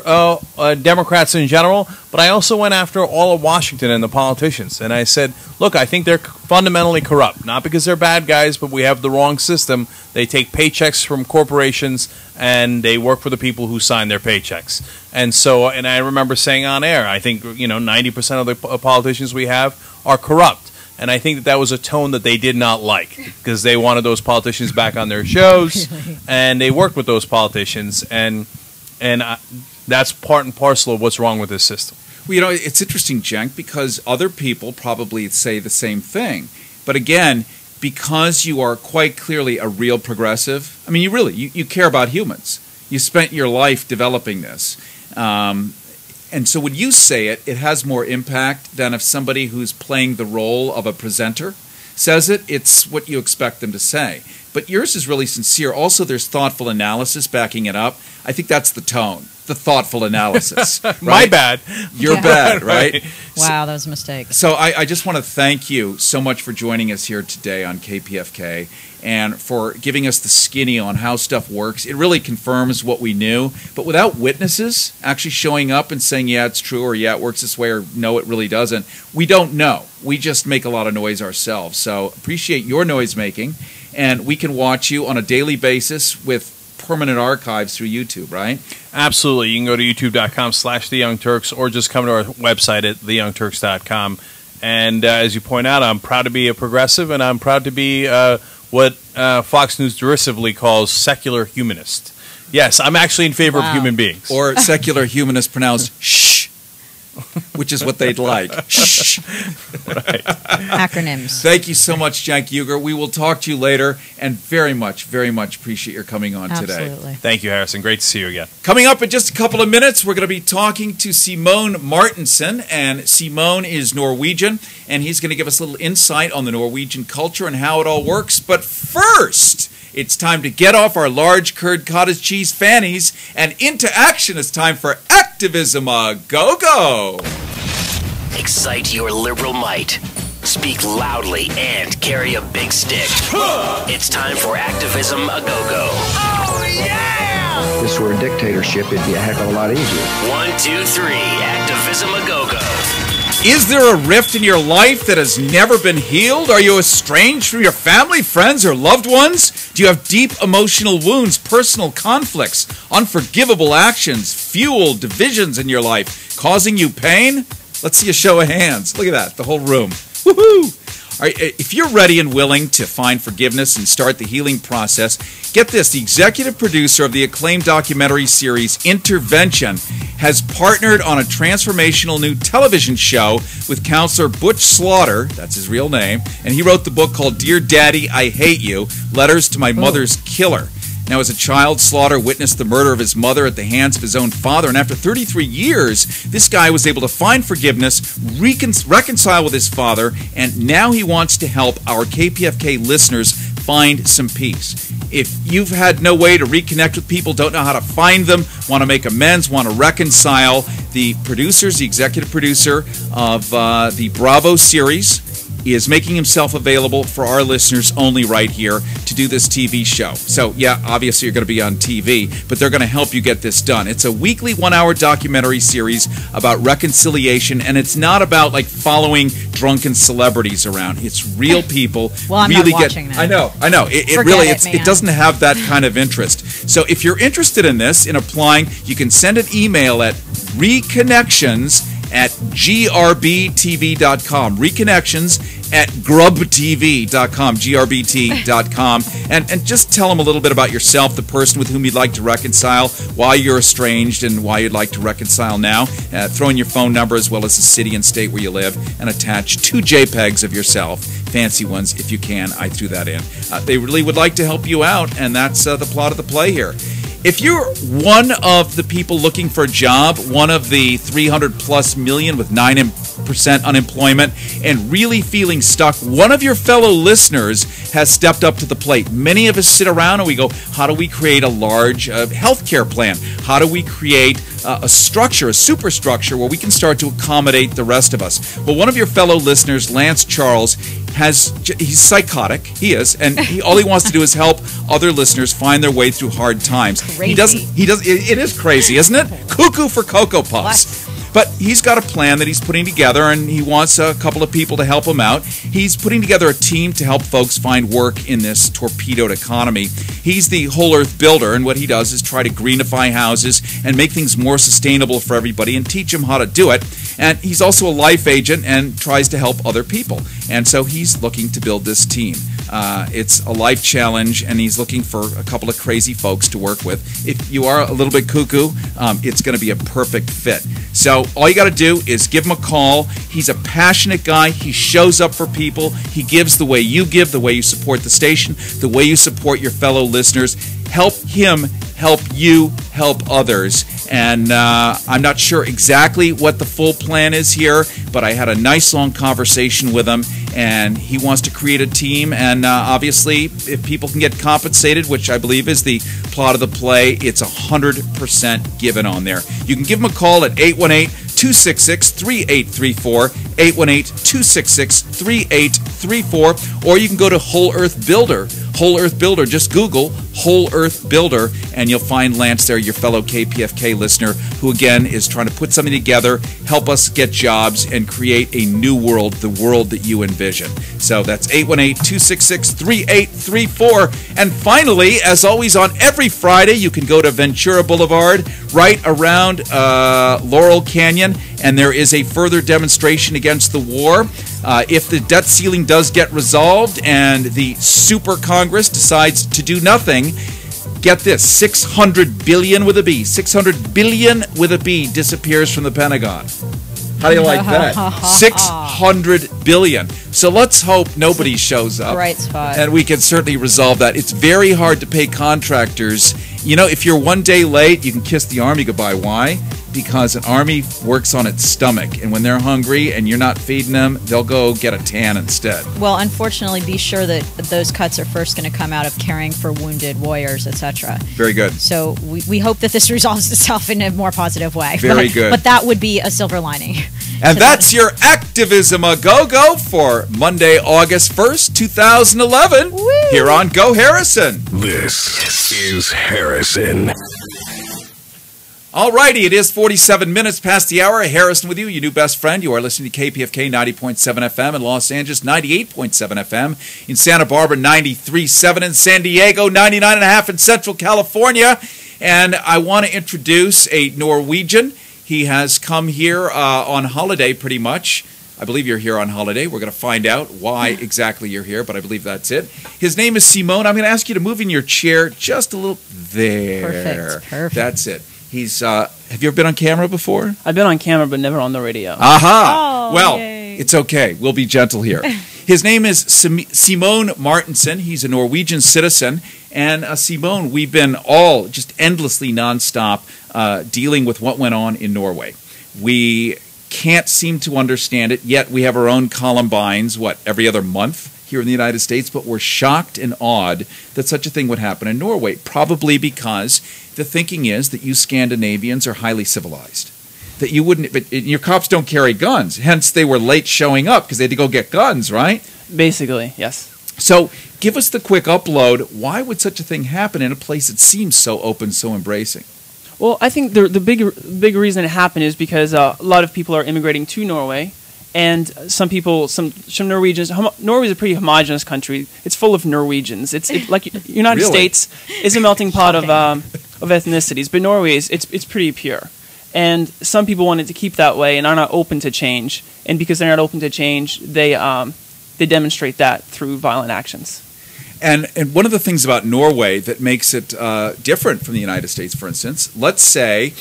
Democrats in general, but I also went after all of Washington and the politicians. And I said, look, I think they're fundamentally corrupt, not because they're bad guys, but we have the wrong system. They take paychecks from corporations, and they work for the people who sign their paychecks. And so, and I remember saying on air, I think 90% of the politicians we have are corrupt. And I think that was a tone that they did not like because they wanted those politicians back on their shows, and they worked with those politicians, and that's part and parcel of what's wrong with this system. Well, it's interesting, Cenk, because other people probably say the same thing. But again, because you are quite clearly a real progressive, I mean, you care about humans. You spent your life developing this. And so when you say it, it has more impact than if somebody who's playing the role of a presenter says it. It's what you expect them to say. But yours is really sincere. Also, there's thoughtful analysis backing it up. I think that's the tone, the thoughtful analysis. Right? My bad. You're bad, right? Wow, that was a mistake. So I just want to thank you so much for joining us here today on KPFK and for giving us the skinny on how stuff works. It really confirms what we knew. But without witnesses actually showing up and saying, yeah, it's true, or yeah, it works this way, or no, it really doesn't, we don't know. We just make a lot of noise ourselves. So appreciate your noise making. And we can watch you on a daily basis with permanent archives through YouTube, right? Absolutely. You can go to youtube.com/theyoungturks or just come to our website at theyoungturks.com. And as you point out, I'm proud to be a progressive, and I'm proud to be what Fox News derisively calls secular humanist. Yes, I'm actually in favor of human beings. Or secular humanist pronounced shh, which is what they'd like. Shh. Right. Acronyms. Thank you so much, Cenk Uygur. We will talk to you later, and very much appreciate your coming on today. Absolutely. Thank you, Harrison. Great to see you again. Coming up in just a couple of minutes, we're going to be talking to Simone Martinson, and Simone is Norwegian, and he's going to give us a little insight on the Norwegian culture and how it all works. But first, it's time to get off our large curd cottage cheese fannies and into action. It's time for Activism A Go-Go. Excite your liberal might. Speak loudly and carry a big stick. It's time for Activism A Go-Go. Oh, yeah! If this were a dictatorship, it'd be a heck of a lot easier. 1, 2, 3. Activism A Go-Go. Is there a rift in your life that has never been healed? Are you estranged from your family, friends, or loved ones? Do you have deep emotional wounds, personal conflicts, unforgivable actions, fuel divisions in your life, causing you pain? Let's see a show of hands. Look at that, the whole room. Woohoo! All right, if you're ready and willing to find forgiveness and start the healing process, get this. The executive producer of the acclaimed documentary series Intervention has partnered on a transformational new television show with counselor Butch Slaughter, that's his real name, and he wrote the book called Dear Daddy, I Hate You, Letters to My Mother's Killer. Now, as a child, Slaughter witnessed the murder of his mother at the hands of his own father, and after 33 years, this guy was able to find forgiveness, reconcile with his father, and now he wants to help our KPFK listeners find some peace. If you've had no way to reconnect with people, don't know how to find them, want to make amends, want to reconcile, the executive producer of the Bravo series, is making himself available for our listeners only right here to do this TV show. So, yeah, obviously you're going to be on TV, but they're going to help you get this done. It's a weekly 1-hour documentary series about reconciliation, and it's not about, like, following drunken celebrities around. It's real people. Well, I'm really not watching that. I know. It doesn't have that kind of interest. So if you're interested in this, in applying, you can send an email at reconnections@grbtv.com. Reconnections@grubtv.com, grbt.com. And just tell them a little bit about yourself, the person with whom you'd like to reconcile, why you're estranged, and why you'd like to reconcile now. Throw in your phone number as well as the city and state where you live, and attach 2 JPEGs of yourself. Fancy ones, if you can. I threw that in. They really would like to help you out, and that's the plot of the play here. If you're one of the people looking for a job, one of the 300+ million with 9% unemployment, and really feeling stuck, one of your fellow listeners has stepped up to the plate. Many of us sit around and we go, how do we create a large healthcare plan? How do we create a structure, a superstructure where we can start to accommodate the rest of us? Well, one of your fellow listeners, Lance Charles, he's psychotic. He is, and all he wants to do is help other listeners find their way through hard times. Crazy. It is crazy, isn't it? Cuckoo for Cocoa Puffs. But he's got a plan that he's putting together, and he wants a couple of people to help him out. He's putting together a team to help folks find work in this torpedoed economy. He's the whole earth builder, and what he does is try to greenify houses and make things more sustainable for everybody and teach them how to do it. And he's also a life agent and tries to help other people. And so he's looking to build this team. It's a life challenge, and he's looking for a couple of crazy folks to work with. If you are a little bit cuckoo, it's going to be a perfect fit. So all you got to do is give him a call. He's a passionate guy. He shows up for people. He gives the way you give, the way you support the station, the way you support your fellow listeners. Help him help you help others. And I'm not sure exactly what the full plan is here, but I had a nice long conversation with him, and he wants to create a team. And obviously, if people can get compensated, which I believe is the plot of the play, it's 100% given on there. You can give him a call at 818-266-3834, 818-266-3834, or you can go to Whole Earth Builder. Whole Earth Builder, just Google Whole Earth Builder, and you'll find Lance there, your fellow KPFK listener, who again is trying to put something together, help us get jobs, and create a new world, the world that you envision. So that's 818-266-3834. And finally, as always, on every Friday, you can go to Ventura Boulevard, right around Laurel Canyon, and there is a further demonstration against the war. If the debt ceiling does get resolved and the Super Congress decides to do nothing, get this, $600 billion with a B, $600 billion with a B disappears from the Pentagon. How do you like that? $600 billion. So let's hope nobody shows up. Bright spot. And we can certainly resolve that. It's very hard to pay contractors. You know, if you're one day late, you can kiss the Army goodbye. Why? Because an Army works on its stomach. And when they're hungry and you're not feeding them, they'll go get a tan instead. Well, unfortunately, be sure that those cuts are first going to come out of caring for wounded warriors, etc. Very good. So we hope that this resolves itself in a more positive way. Very good. But that would be a silver lining. And that's your Activism a Go-Go for Monday, August 1st, 2011, Woo! Here on Go Harrison. This is Harrison. Alrighty, it is 47 minutes past the hour. Harrison with you, your new best friend. You are listening to KPFK 90.7 FM in Los Angeles, 98.7 FM in Santa Barbara, 93.7 in San Diego, 99.5 in Central California. And I want to introduce a Norwegian. He has come here on holiday pretty much. I believe you're here on holiday. We're going to find out why exactly you're here, but I believe that's it. His name is Simone. I'm going to ask you to move in your chair just a little. There. Perfect. That's it. He's. Have you ever been on camera before? I've been on camera, but never on the radio. Aha! Oh, well, yay. It's okay. We'll be gentle here. His name is Simone Martinsen. He's a Norwegian citizen. And Simone, we've been all just endlessly nonstop dealing with what went on in Norway. We can't seem to understand it, yet we have our own Columbines, every other month here in the United States, but we're shocked and awed that such a thing would happen in Norway, probably because the thinking is that you Scandinavians are highly civilized. that you wouldn't, but your cops don't carry guns. Hence, they were late showing up because they had to go get guns, right? Basically, yes. So give us the quick upload. Why would such a thing happen in a place that seems so open, so embracing? Well, I think the big reason it happened is because a lot of people are immigrating to Norway, and some Norwegians. Norway is a pretty homogenous country. It's full of Norwegians. It's like United Really? States is a melting pot of ethnicities, but Norway it's pretty pure. And some people wanted to keep that way and are not open to change. And because they're not open to change, they demonstrate that through violent actions. And one of the things about Norway that makes it different from the United States, for instance, let's take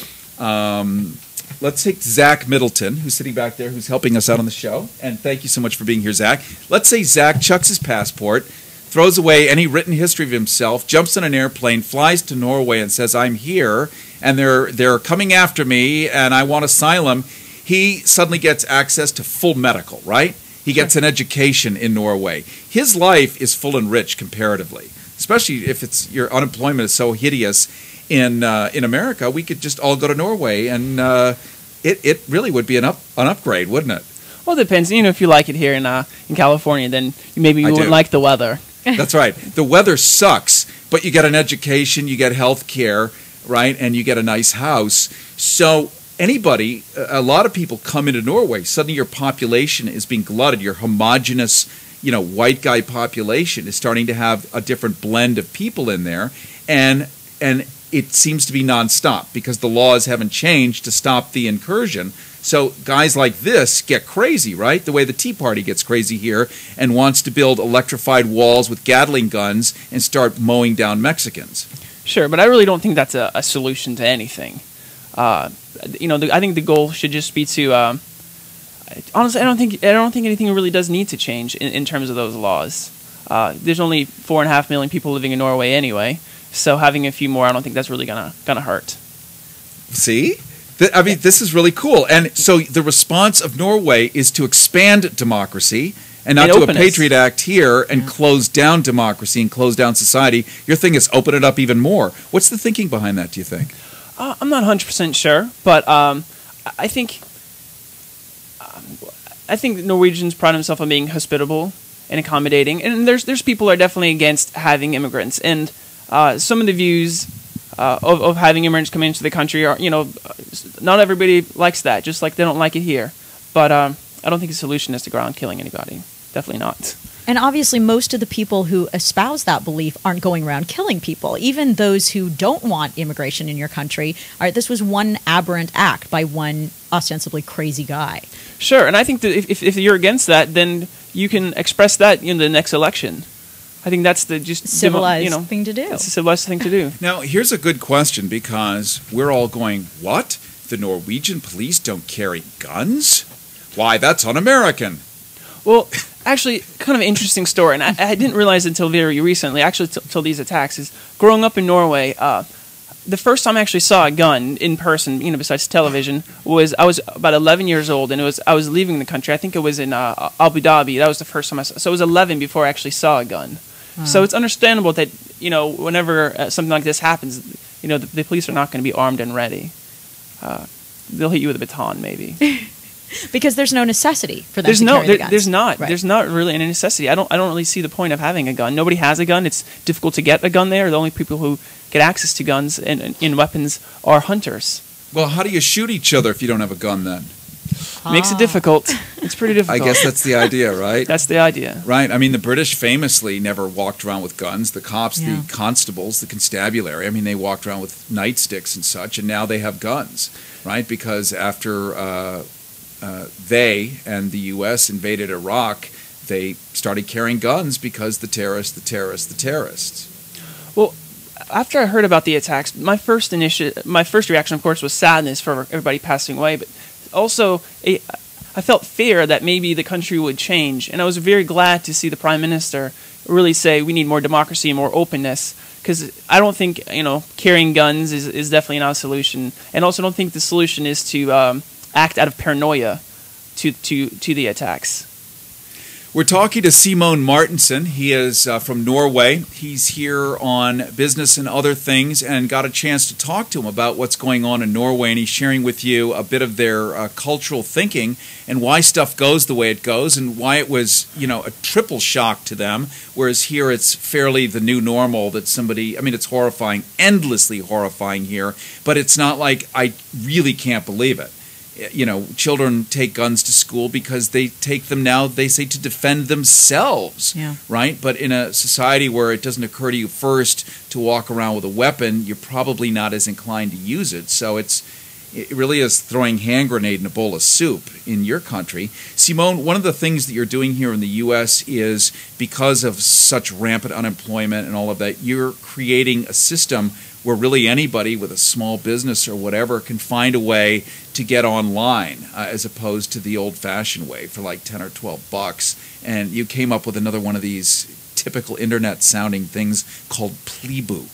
Zach Middleton, who's sitting back there, who's helping us out on the show. And thank you so much for being here, Zach. Let's say Zach chucks his passport, throws away any written history of himself, jumps on an airplane, flies to Norway and says, I'm here, and they're coming after me, and I want asylum. He suddenly gets access to full medical, right? He gets an education in Norway. His life is full and rich comparatively, especially if your unemployment is so hideous in America. We could just all go to Norway, and it really would be an upgrade, wouldn't it? Well, it depends. If you like it here in California, then maybe you wouldn't like the weather. That's right. The weather sucks, but you get an education, you get health care, right, and you get a nice house. So a lot of people come into Norway. Suddenly your population is being glutted. Your homogenous, white guy population is starting to have a different blend of people in there. And it seems to be nonstop because the laws haven't changed to stop the incursion. So guys like this get crazy, right? The way the Tea Party gets crazy here and wants to build electrified walls with Gatling guns and start mowing down Mexicans. Sure, but I really don't think that's a solution to anything. I think the goal should just be to. Honestly, I don't think anything really does need to change in terms of those laws. There's only 4.5 million people living in Norway anyway, so having a few more, I don't think that's really gonna hurt. See, this is really cool. And so the response of Norway is to expand democracy and not do a Patriot Act here and close down democracy and close down society. Your thing is open it up even more. What's the thinking behind that, do you think? I'm not 100% sure, but I think Norwegians pride themselves on being hospitable and accommodating, and there's people who are definitely against having immigrants, and some of the views of having immigrants come into the country are, not everybody likes that, just like they don't like it here. But I don't think the solution is to go around killing anybody. Definitely not. And obviously, most of the people who espouse that belief aren't going around killing people. Even those who don't want immigration in your country. All right, this was one aberrant act by one ostensibly crazy guy. Sure, and I think that if you're against that, then you can express that in the next election. I think that's the civilized thing to do. It's a civilized thing to do. Now, here's a good question, because we're all going, what? The Norwegian police don't carry guns? Why, that's un-American. Well, actually, kind of an interesting story, and I didn't realize it until very recently, actually till these attacks, is growing up in Norway, the first time I actually saw a gun in person, besides television, was I was about 11 years old, and I was leaving the country. I think it was in Abu Dhabi. That was the first time I saw. So I was 11 before I actually saw a gun. So it's understandable that whenever something like this happens, the police are not going to be armed and ready. They'll hit you with a baton, maybe. Because there's no necessity for them to carry the guns. There's not. Right. There's not really any necessity. I don't really see the point of having a gun. Nobody has a gun. It's difficult to get a gun there. The only people who get access to guns and weapons are hunters. Well, how do you shoot each other if you don't have a gun then? Makes it difficult. It's pretty difficult. I guess that's the idea, right? That's the idea. Right. I mean, the British famously never walked around with guns. The cops, the constables, the constabulary, they walked around with nightsticks and such, and now they have guns, right? Because after they and the U.S. invaded Iraq, they started carrying guns because the terrorists. Well, after I heard about the attacks, my first reaction, of course, was sadness for everybody passing away, but also I felt fear that maybe the country would change, and I was very glad to see the Prime Minister really say we need more democracy and more openness, because I don't think carrying guns is definitely not a solution, and also don't think the solution is to act out of paranoia to the attacks. We're talking to Simone Martinsen. He is from Norway. He's here on business and other things, and got a chance to talk to him about what's going on in Norway, and he's sharing with you a bit of their cultural thinking and why stuff goes the way it goes, and why it was, a triple shock to them, whereas here it's fairly the new normal that somebody, it's horrifying, endlessly horrifying here, but it's not like I really can't believe it. Children take guns to school because they take them now, they say, to defend themselves, right? But in a society where it doesn't occur to you first to walk around with a weapon, you're probably not as inclined to use it. So it really is throwing hand grenade in a bowl of soup in your country. Simone, one of the things that you're doing here in the U.S. is, because of such rampant unemployment and all of that, you're creating a system where really anybody with a small business or whatever can find a way to get online, as opposed to the old-fashioned way for like 10 or 12 bucks. And you came up with another one of these typical internet-sounding things called Plebu.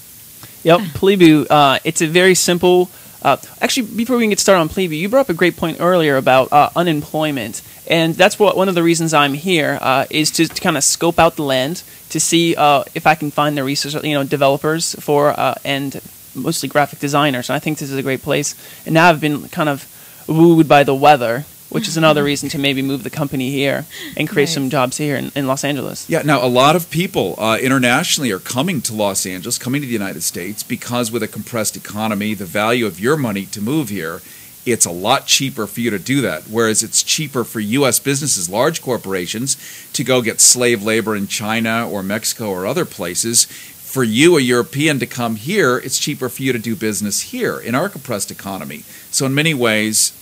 Yep, Plebu. It's a very simple... actually, before we can get started on Plebu, you brought up a great point earlier about unemployment. And that's one of the reasons I'm here, is to kind of scope out the land, to see if I can find the research, developers for and mostly graphic designers. And I think this is a great place. And now I've been kind of wooed by the weather, which is another reason to maybe move the company here and create some jobs here in Los Angeles. Yeah, now a lot of people internationally are coming to Los Angeles, coming to the United States, because with a compressed economy, the value of your money to move here, it's a lot cheaper for you to do that, whereas it's cheaper for U.S. businesses, large corporations, to go get slave labor in China or Mexico or other places. For you, a European, to come here, it's cheaper for you to do business here in our compressed economy. So in many ways,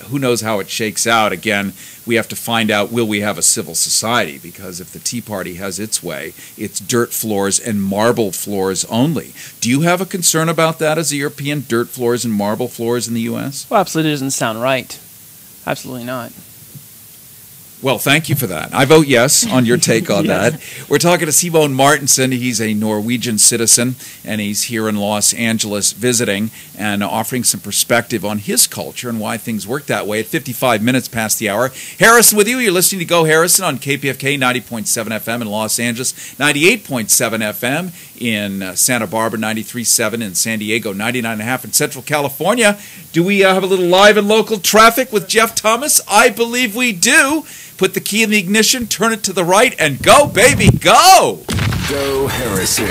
who knows how it shakes out. Again, we have to find out, will we have a civil society? Because if the Tea Party has its way, it's dirt floors and marble floors only. Do you have a concern about that as a European, dirt floors and marble floors in the U.S.? Well, absolutely doesn't sound right. Absolutely not. Well, thank you for that. I vote yes on your take on that. We're talking to Simone Martinsen. He's a Norwegian citizen, and he's here in Los Angeles visiting and offering some perspective on his culture and why things work that way at 55 minutes past the hour. Harrison with you. You're listening to Go Harrison on KPFK 90.7 FM in Los Angeles, 98.7 FM in Santa Barbara, 93.7 in San Diego, 99.5 in Central California. Do we have a little live and local traffic with Jeff Thomas? I believe we do. Put the key in the ignition, turn it to the right, and go, baby, go! Go Harrison.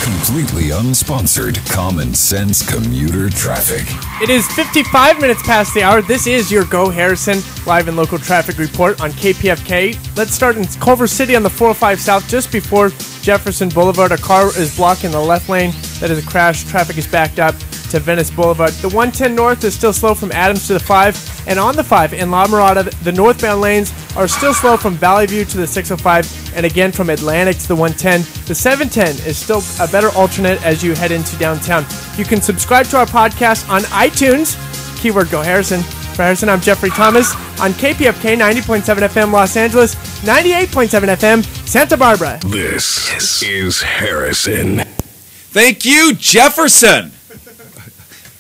Completely unsponsored, common sense commuter traffic. It is 55 minutes past the hour. This is your Go Harrison live and local traffic report on KPFK. Let's start in Culver City on the 405 South, just before Jefferson Boulevard. A car is blocking the left lane. That is a crash. Traffic is backed up to Venice Boulevard. The 110 North is still slow from Adams to the 5, and on the 5 in La Mirada, the northbound lanes are still slow from Valley View to the 605, and again from Atlantic to the 110. The 710 is still a better alternate as you head into downtown. You can subscribe to our podcast on iTunes, keyword Go Harrison. For Harrison, I'm Jeffrey Thomas on KPFK 90.7 FM Los Angeles, 98.7 FM Santa Barbara. This is Harrison. Thank you, Jefferson.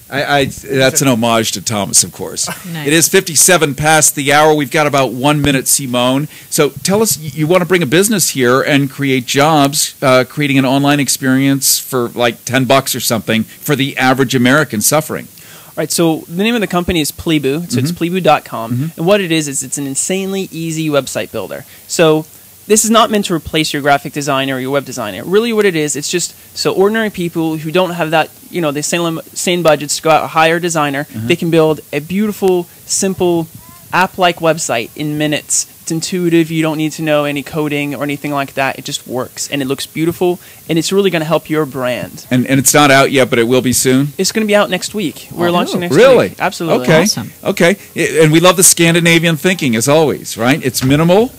That's an homage to Thomas, of course. Nice. It is 57 past the hour. We've got about 1 minute, Simone. So tell us, you want to bring a business here and create jobs, creating an online experience for like $10 or something for the average American suffering. All right, so the name of the company is Plebu, so it's plebu.com, and what it is it's an insanely easy website builder. So this is not meant to replace your graphic designer or your web designer. Really what it is, it's just so ordinary people who don't have that, the same budgets to go out and hire a designer, they can build a beautiful, simple, app-like website in minutes. It's intuitive. You don't need to know any coding or anything like that. It just works, and it looks beautiful, and it's really going to help your brand. And it's not out yet, but it will be soon? It's going to be out next week. We're launching next really? week. Absolutely. Okay. Awesome. Okay. And we love the Scandinavian thinking, as always, right? It's minimal.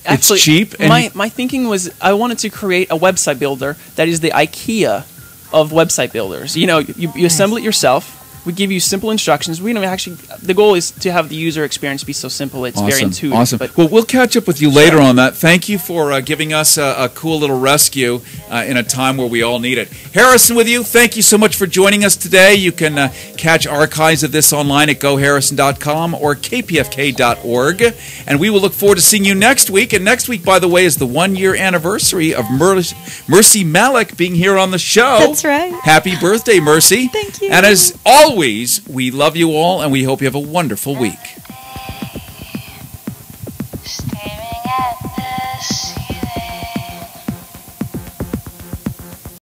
Actually, it's cheap. And my thinking was I wanted to create a website builder that is the IKEA of website builders. You assemble it yourself. We give you simple instructions. We don't actually. The goal is to have the user experience be so simple. It's very intuitive. Awesome. But Well, we'll catch up with you later on that. Thank you for giving us a cool little rescue in a time where we all need it. Harrison with you. Thank you so much for joining us today. You can catch archives of this online at goharrison.com or kpfk.org. And we will look forward to seeing you next week. And next week, by the way, is the 1-year anniversary of Mercy Malik being here on the show. That's right. Happy birthday, Mercy. Thank you. And as always, we love you all, and we hope you have a wonderful week.